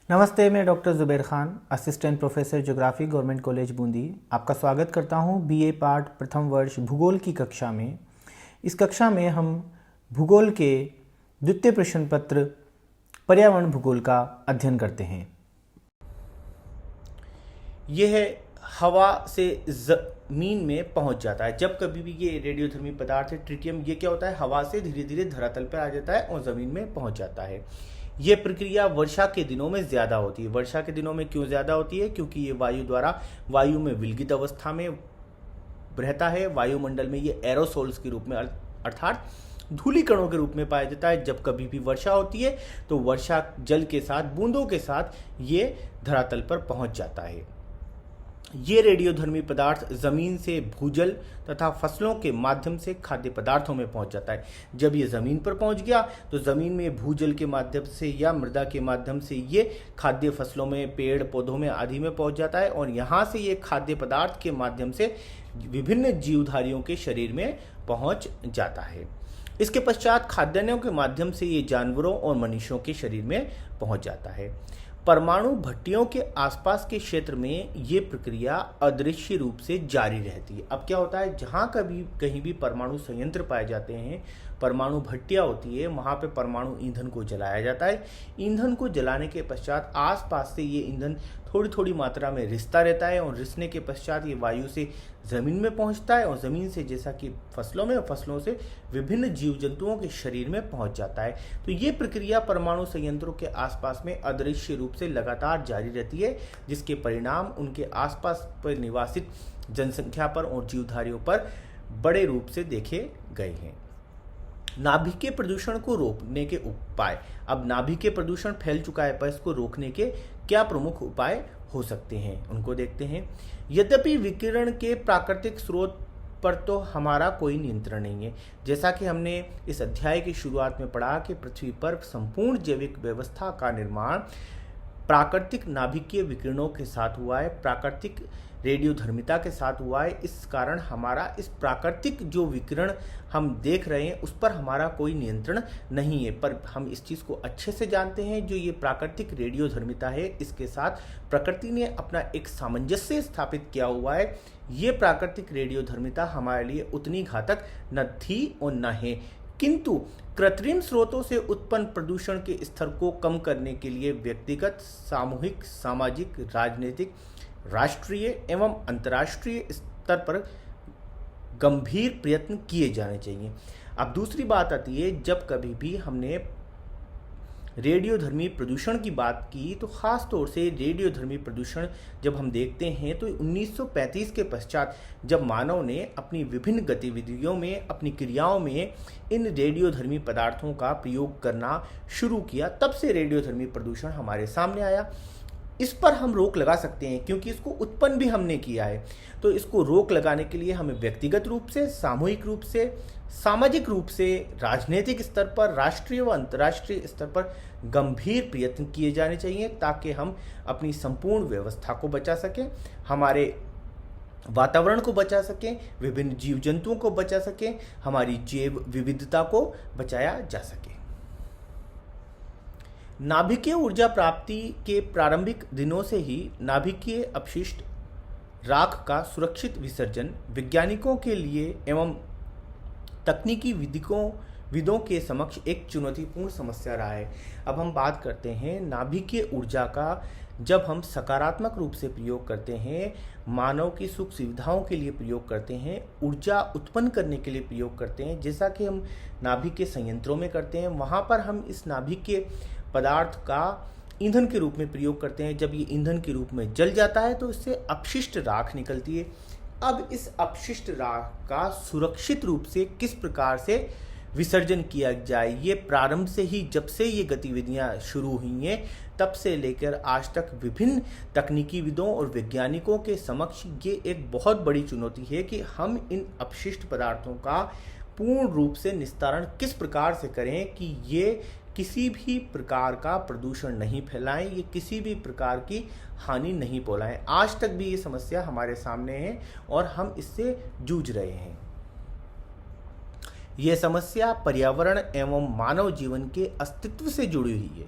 नमस्ते, मैं doctor Zubair Khan, assistant professor geography, government college Bundi. आपका स्वागत करता हूं बीए पार्ट प्रथम वर्ष भूगोल की कक्षा में। इस कक्षा में हम भूगोल के द्वितीय प्रश्न पत्र पर्यावरण भूगोल का अध्ययन करते हैं। यह हवा से ज़मीन में पहुंच जाता है। जब कभी भी ये रेडियोधर्मी पदार्थ है ट्रिटियम, ये क्या होता है, हवा से धीरे धीरे धरातल पर आ जाता है और ज़मीन में पहुंच जाता है। ये प्रक्रिया वर्षा के दिनों में ज़्यादा होती है। वर्षा के दिनों में क्यों ज़्यादा होती है? क्योंकि ये वायु द्वारा वायु में विलगित अवस्था में रहता है। वायुमंडल में ये एरोसोल्स के रूप में अर्थात धूलिकणों के रूप में पाया जाता है। जब कभी भी वर्षा होती है तो वर्षा जल के साथ, बूंदों के साथ ये धरातल पर पहुंच जाता है। ये रेडियोधर्मी पदार्थ जमीन से भूजल तथा फसलों के माध्यम से खाद्य पदार्थों में पहुंच जाता है। जब ये जमीन पर पहुंच गया तो जमीन में भूजल के माध्यम से या मृदा के माध्यम से ये खाद्य फसलों में, पेड़ पौधों में आदि में पहुंच जाता है और यहाँ से ये खाद्य पदार्थ के माध्यम से विभिन्न जीवधारियों के शरीर में पहुंच जाता है। इसके पश्चात खाद्यान्नों के माध्यम से ये जानवरों और मनुष्यों के शरीर में पहुंच जाता है। परमाणु भट्टियों के आसपास के क्षेत्र में ये प्रक्रिया अदृश्य रूप से जारी रहती है। अब क्या होता है, जहाँ कहीं भी परमाणु संयंत्र पाए जाते हैं, परमाणु भट्टियाँ होती है, वहाँ पे परमाणु ईंधन को जलाया जाता है। ईंधन को जलाने के पश्चात आसपास से ये ईंधन थोड़ी थोड़ी मात्रा में रिसता रहता है और रिसने के पश्चात ये वायु से ज़मीन में पहुंचता है और ज़मीन से जैसा कि फसलों में और फसलों से विभिन्न जीव जंतुओं के शरीर में पहुंच जाता है। तो ये प्रक्रिया परमाणु संयंत्रों के आसपास में अदृश्य रूप से लगातार जारी रहती है, जिसके परिणाम उनके आसपास पर निवासित जनसंख्या पर और जीवधारियों पर बड़े रूप से देखे गए हैं। नाभिकीय प्रदूषण को रोकने के उपाय। अब नाभिकीय प्रदूषण फैल चुका है, पर इसको रोकने के क्या प्रमुख उपाय हो सकते हैं, उनको देखते हैं। यद्यपि विकिरण के प्राकृतिक स्रोत पर तो हमारा कोई नियंत्रण नहीं है। जैसा कि हमने इस अध्याय की शुरुआत में पढ़ा कि पृथ्वी पर संपूर्ण जैविक व्यवस्था का निर्माण प्राकृतिक नाभिकीय विकिरणों के साथ हुआ है, प्राकृतिक रेडियोधर्मिता के साथ हुआ है। इस कारण हमारा इस प्राकृतिक जो विकिरण हम देख रहे हैं उस पर हमारा कोई नियंत्रण नहीं है, पर हम इस चीज़ को अच्छे से जानते हैं। जो ये प्राकृतिक रेडियोधर्मिता है, इसके साथ प्रकृति ने अपना एक सामंजस्य स्थापित किया हुआ है। ये प्राकृतिक रेडियोधर्मिता हमारे लिए उतनी घातक न थी और न है, किंतु कृत्रिम स्रोतों से उत्पन्न प्रदूषण के स्तर को कम करने के लिए व्यक्तिगत, सामूहिक, सामाजिक, राजनीतिक, राष्ट्रीय एवं अंतर्राष्ट्रीय स्तर पर गंभीर प्रयत्न किए जाने चाहिए। अब दूसरी बात आती है, जब कभी भी हमने रेडियोधर्मी प्रदूषण की बात की तो खास तौर से रेडियोधर्मी प्रदूषण जब हम देखते हैं तो 1935 के पश्चात जब मानव ने अपनी विभिन्न गतिविधियों में, अपनी क्रियाओं में इन रेडियोधर्मी पदार्थों का प्रयोग करना शुरू किया, तब से रेडियोधर्मी प्रदूषण हमारे सामने आया। इस पर हम रोक लगा सकते हैं क्योंकि इसको उत्पन्न भी हमने किया है। तो इसको रोक लगाने के लिए हमें व्यक्तिगत रूप से, सामूहिक रूप से, सामाजिक रूप से, राजनीतिक स्तर पर, राष्ट्रीय व अंतर्राष्ट्रीय स्तर पर गंभीर प्रयत्न किए जाने चाहिए ताकि हम अपनी संपूर्ण व्यवस्था को बचा सकें, हमारे वातावरण को बचा सकें, विभिन्न जीव जंतुओं को बचा सकें, हमारी जैव विविधता को बचाया जा सके। नाभिकीय ऊर्जा प्राप्ति के प्रारंभिक दिनों से ही नाभिकीय अपशिष्ट राख का सुरक्षित विसर्जन वैज्ञानिकों के लिए एवं तकनीकी विदों के समक्ष एक चुनौतीपूर्ण समस्या रहा है। अब हम बात करते हैं नाभिकीय ऊर्जा का। जब हम सकारात्मक रूप से प्रयोग करते हैं, मानव की सुख सुविधाओं के लिए प्रयोग करते हैं, ऊर्जा उत्पन्न करने के लिए प्रयोग करते हैं, जैसा कि हम नाभिकीय संयंत्रों में करते हैं, वहाँ पर हम इस नाभिकीय पदार्थ का ईंधन के रूप में प्रयोग करते हैं। जब ये ईंधन के रूप में जल जाता है तो इससे अपशिष्ट राख निकलती है। अब इस अपशिष्ट राख का सुरक्षित रूप से किस प्रकार से विसर्जन किया जाए, ये प्रारंभ से ही, जब से ये गतिविधियां शुरू हुई हैं तब से लेकर आज तक विभिन्न तकनीकी विदों और वैज्ञानिकों के समक्ष ये एक बहुत बड़ी चुनौती है कि हम इन अपशिष्ट पदार्थों का पूर्ण रूप से निस्तारण किस प्रकार से करें कि ये किसी भी प्रकार का प्रदूषण नहीं फैलाएं, ये किसी भी प्रकार की हानि नहीं पहुंचाएं। आज तक भी ये समस्या हमारे सामने है और हम इससे जूझ रहे हैं। यह समस्या पर्यावरण एवं मानव जीवन के अस्तित्व से जुड़ी हुई है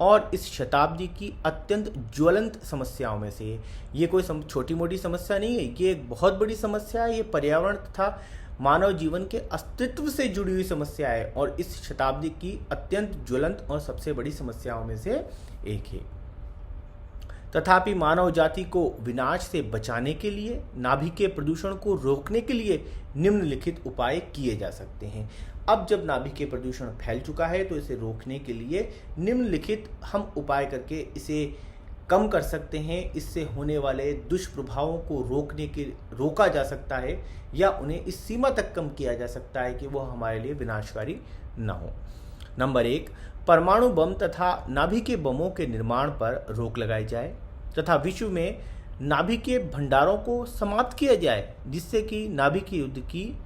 और इस शताब्दी की अत्यंत ज्वलंत समस्याओं में से है। ये कोई छोटी मोटी समस्या नहीं है, ये एक बहुत बड़ी समस्या है। ये पर्यावरण तथा मानव जीवन के अस्तित्व से जुड़ी हुई समस्या है और इस शताब्दी की अत्यंत ज्वलंत और सबसे बड़ी समस्याओं में से एक है। तथापि मानव जाति को विनाश से बचाने के लिए, नाभिकीय प्रदूषण को रोकने के लिए निम्नलिखित उपाय किए जा सकते हैं। अब जब नाभिकीय प्रदूषण फैल चुका है तो इसे रोकने के लिए निम्नलिखित हम उपाय करके इसे कम कर सकते हैं। इससे होने वाले दुष्प्रभावों को रोका जा सकता है या उन्हें इस सीमा तक कम किया जा सकता है कि वह हमारे लिए विनाशकारी न हो। नंबर 1, परमाणु बम तथा नाभिकीय बमों के निर्माण पर रोक लगाई जाए तथा विश्व में नाभिकीय भंडारों को समाप्त किया जाए, जिससे कि नाभिकीय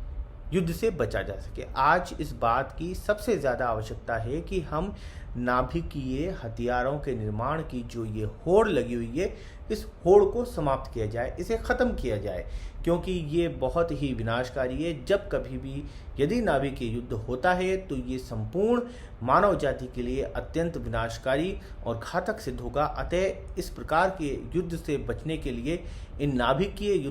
युद्ध से बचा जा सके। आज इस बात की सबसे ज़्यादा आवश्यकता है कि हम नाभिकीय हथियारों के निर्माण की जो ये होड़ लगी हुई है, इस होड़ को समाप्त किया जाए, इसे ख़त्म किया जाए, क्योंकि ये बहुत ही विनाशकारी है। जब कभी भी यदि नाभिकीय युद्ध होता है तो ये संपूर्ण मानव जाति के लिए अत्यंत विनाशकारी और घातक सिद्ध होगा। अतः इस प्रकार के युद्ध से बचने के लिए इन नाभिकीय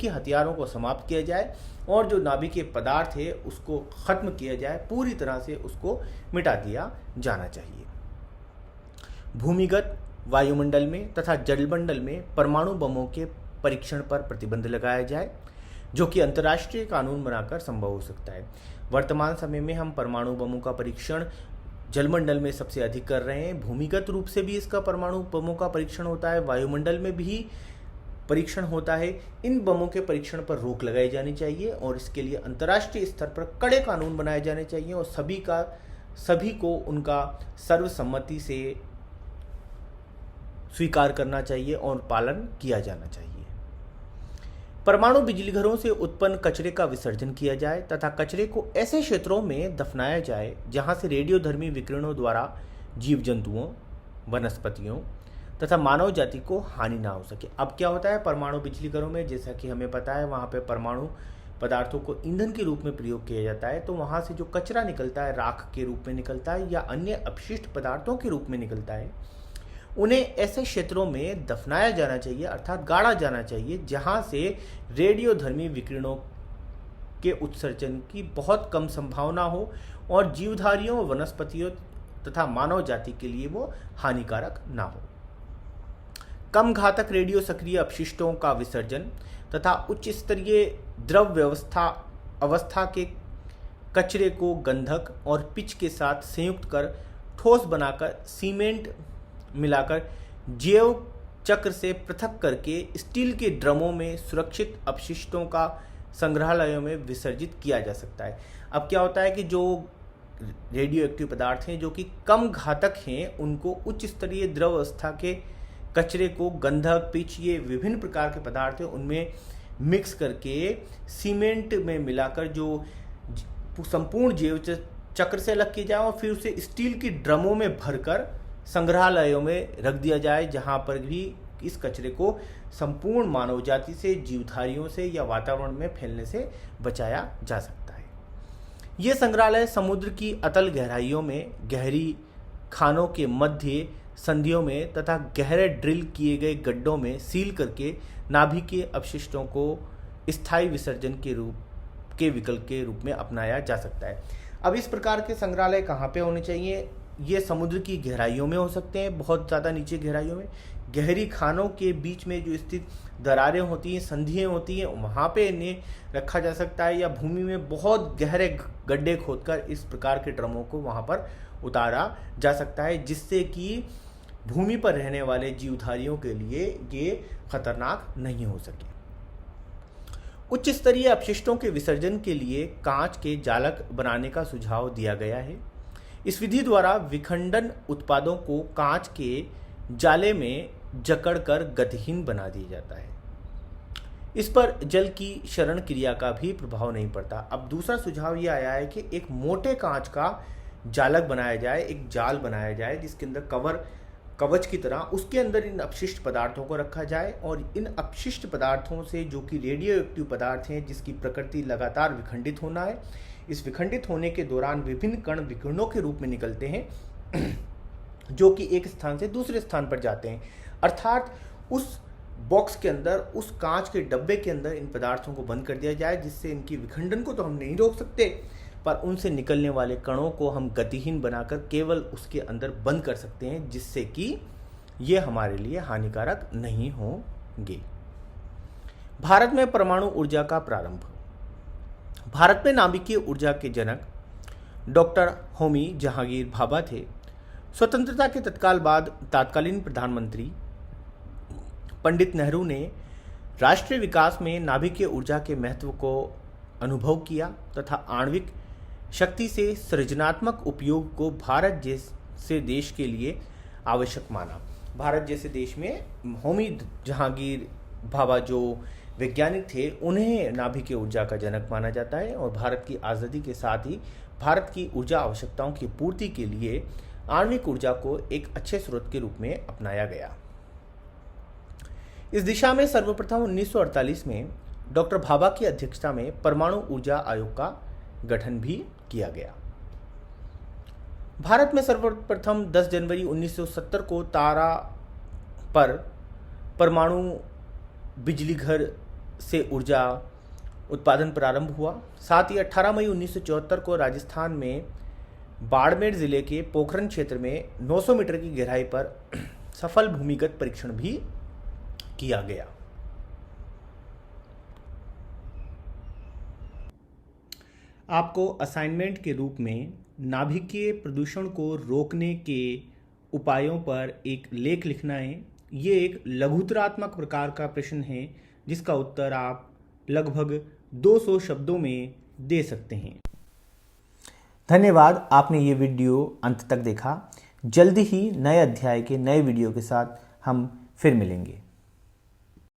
हथियारों को समाप्त किया जाए और जो नाभिकीय पदार्थ है उसको खत्म किया जाए, पूरी तरह से उसको मिटा दिया जाना चाहिए। भूमिगत, वायुमंडल में तथा जलमंडल में परमाणु बमों के परीक्षण पर प्रतिबंध लगाया जाए, जो कि अंतर्राष्ट्रीय कानून बनाकर संभव हो सकता है। वर्तमान समय में हम परमाणु बमों का परीक्षण जलमंडल में सबसे अधिक कर रहे हैं। भूमिगत रूप से भी इसका परमाणु बमों का परीक्षण होता है, वायुमंडल में भी परीक्षण होता है। इन बमों के परीक्षण पर रोक लगाई जानी चाहिए और इसके लिए अंतर्राष्ट्रीय स्तर पर कड़े कानून बनाए जाने चाहिए और सभी को उनका सर्वसम्मति से स्वीकार करना चाहिए और पालन किया जाना चाहिए। परमाणु बिजलीघरों से उत्पन्न कचरे का विसर्जन किया जाए तथा कचरे को ऐसे क्षेत्रों में दफनाया जाए जहां से रेडियोधर्मी विकिरणों द्वारा जीव जंतुओं, वनस्पतियों तथा मानव जाति को हानि ना हो सके। अब क्या होता है परमाणु बिजलीघरों में, जैसा कि हमें पता है वहाँ पे परमाणु पदार्थों को ईंधन के रूप में प्रयोग किया जाता है, तो वहाँ से जो कचरा निकलता है, राख के रूप में निकलता है या अन्य अपशिष्ट पदार्थों के रूप में निकलता है, उन्हें ऐसे क्षेत्रों में दफनाया जाना चाहिए, अर्थात गाड़ा जाना चाहिए जहाँ से रेडियोधर्मी विकिरणों के उत्सर्जन की बहुत कम संभावना हो और जीवधारियों, वनस्पतियों तथा मानव जाति के लिए वो हानिकारक ना हो। कम घातक रेडियो सक्रिय अपशिष्टों का विसर्जन तथा उच्च स्तरीय द्रव अवस्था के कचरे को गंधक और पिच के साथ संयुक्त कर ठोस बनाकर सीमेंट मिलाकर जैव चक्र से पृथक करके स्टील के ड्रमों में सुरक्षित अपशिष्टों का संग्रहालयों में विसर्जित किया जा सकता है। अब क्या होता है कि जो रेडियो एक्टिव पदार्थ हैं जो कि कम घातक हैं, उनको उच्च स्तरीय द्रव अवस्था के कचरे को गंधक, पिच, ये विभिन्न प्रकार के पदार्थ हैं, उनमें मिक्स करके सीमेंट में मिलाकर जो संपूर्ण जैव चक्र से अलग किया जाए और फिर उसे स्टील की ड्रमों में भरकर संग्रहालयों में रख दिया जाए, जहां पर भी इस कचरे को संपूर्ण मानव जाति से, जीवधारियों से या वातावरण में फैलने से बचाया जा सकता है। ये संग्रहालय समुद्र की अतल गहराइयों में, गहरी खानों के मध्य संधियों में तथा गहरे ड्रिल किए गए गड्ढों में सील करके नाभिकीय अपशिष्टों को स्थायी विसर्जन के विकल्प के रूप में अपनाया जा सकता है। अब इस प्रकार के संग्रहालय कहाँ पे होने चाहिए? ये समुद्र की गहराइयों में हो सकते हैं, बहुत ज़्यादा नीचे गहराइयों में, गहरी खानों के बीच में जो स्थित दरारें होती हैं, संधियाँ होती हैं, वहाँ पे इन्हें रखा जा सकता है, या भूमि में बहुत गहरे गड्ढे खोदकर इस प्रकार के ड्रमों को वहाँ पर उतारा जा सकता है, जिससे कि भूमि पर रहने वाले जीवधारियों के लिए ये खतरनाक नहीं हो सके। उच्च स्तरीय अपशिष्टों के विसर्जन के लिए कांच के जालक बनाने का सुझाव दिया गया है। इस विधि द्वारा विखंडन उत्पादों को कांच के जाले में जकड़कर गतिहीन बना दिया जाता है। इस पर जल की क्षरण क्रिया का भी प्रभाव नहीं पड़ता। अब दूसरा सुझाव यह आया है कि एक मोटे कांच का जालक बनाया जाए, एक जाल बनाया जाए जिसके अंदर कवच की तरह उसके अंदर इन अपशिष्ट पदार्थों को रखा जाए और इन अपशिष्ट पदार्थों से, जो कि रेडियो एक्टिव पदार्थ हैं जिसकी प्रकृति लगातार विखंडित होना है, इस विखंडित होने के दौरान विभिन्न कण विकिरणों के रूप में निकलते हैं जो कि एक स्थान से दूसरे स्थान पर जाते हैं। अर्थात उस बॉक्स के अंदर, उस कांच के डब्बे के अंदर इन पदार्थों को बंद कर दिया जाए, जिससे इनकी विखंडन को तो हम नहीं रोक सकते, पर उनसे निकलने वाले कणों को हम गतिहीन बनाकर केवल उसके अंदर बंद कर सकते हैं, जिससे कि ये हमारे लिए हानिकारक नहीं होंगे। भारत में परमाणु ऊर्जा का प्रारंभ। भारत में नाभिकीय ऊर्जा के जनक डॉक्टर होमी जहांगीर भाभा थे। स्वतंत्रता के तत्काल बाद तत्कालीन प्रधानमंत्री पंडित नेहरू ने राष्ट्रीय विकास में नाभिकीय ऊर्जा के महत्व को अनुभव किया तथा आणविक शक्ति से सृजनात्मक उपयोग को भारत जैसे देश के लिए आवश्यक माना। भारत जैसे देश में होमी जहांगीर भाभा जो वैज्ञानिक थे, उन्हें नाभिकीय ऊर्जा का जनक माना जाता है और भारत की आज़ादी के साथ ही भारत की ऊर्जा आवश्यकताओं की पूर्ति के लिए आणविक ऊर्जा को एक अच्छे स्रोत के रूप में अपनाया गया। इस दिशा में सर्वप्रथम 1948 में डॉक्टर भाभा की अध्यक्षता में परमाणु ऊर्जा आयोग का गठन भी किया गया। भारत में सर्वप्रथम 10 जनवरी 1970 को तारा पर परमाणु बिजली घर से ऊर्जा उत्पादन प्रारंभ हुआ। साथ ही 18 मई 1974 को राजस्थान में बाड़मेर जिले के पोखरण क्षेत्र में 900 मीटर की गहराई पर सफल भूमिगत परीक्षण भी किया गया। आपको असाइनमेंट के रूप में नाभिकीय प्रदूषण को रोकने के उपायों पर एक लेख लिखना है। ये एक लघुतरात्मक प्रकार का प्रश्न है जिसका उत्तर आप लगभग 200 शब्दों में दे सकते हैं। धन्यवाद, आपने ये वीडियो अंत तक देखा। जल्दी ही नए अध्याय के नए वीडियो के साथ हम फिर मिलेंगे।